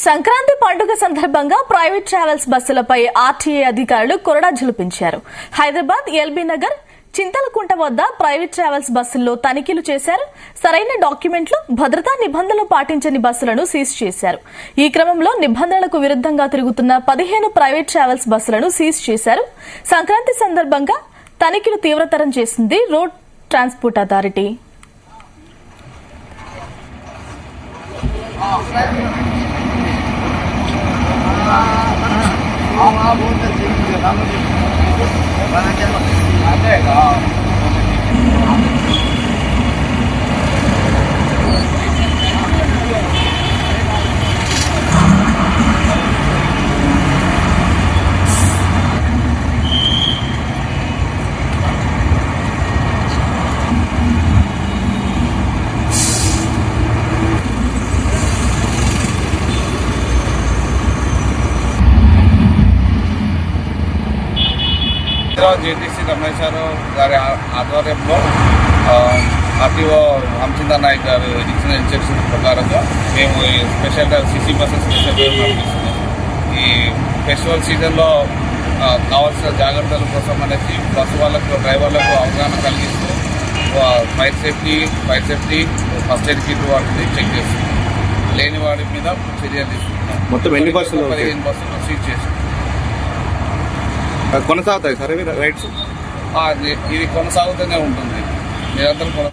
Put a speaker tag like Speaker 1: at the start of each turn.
Speaker 1: సంక్రాంతి పండుగ సందర్భంగా private travels బస్సులపై RTA అధికారులు కొరడా జులిపించారు. హైదరాబాద్ ఎల్బీ నగర్ చింతలకుంట వద్ద ప్రైవేట్ ట్రావెల్స్ బస్సుల్లో తనిఖీలు చేశారు. సరైన డాక్యుమెంట్లు, భద్రతా నిబంధనలు పాటించని బస్సులను సీజ్ చేశారు. ఈ క్రమంలో నిబంధనలకు విరుద్ధంగా తిరుగుతున్న 15 ప్రైవేట్ ట్రావెల్స్ బస్సులను సీజ్ చేశారు. సంక్రాంతి సందర్భంగా తనిఖీలు తీవ్రతరం చేసింది road transport authority.
Speaker 2: JTC Rameshwara గారి ఆధ్వర్యంలో ఆర్టీఓ రామచంద్ర నాయక్ గారు ఇచ్చిన ఇన్స్ట్రక్షన్ ప్రకారంగా మేము ఈ స్పెషల్ సిసి బస్సెస్ స్పెషల్ నడిపిస్తున్నాం. ఈ ఫెస్టివల్ సీజన్లో కావాల్సిన జాగ్రత్తల కోసం అనేసి బస్సు వాళ్ళకు, డ్రైవర్లకు అవగాహన కలిగిస్తూ fire safety, first aid kit వాటిని చెక్ చేస్తున్నాం. లేని వాడి మీద చర్యలు తీసుకుంటున్నాం.
Speaker 3: మొత్తం ఎన్ని బస్సులు?
Speaker 2: 15 బస్సులు సీజ్ చేస్తున్నాం.
Speaker 3: కొనసాగుతాయి సార్ ఇవి రైడ్స్?
Speaker 2: ఇది కొనసాగుతూనే ఉంటుంది నిరంతరం.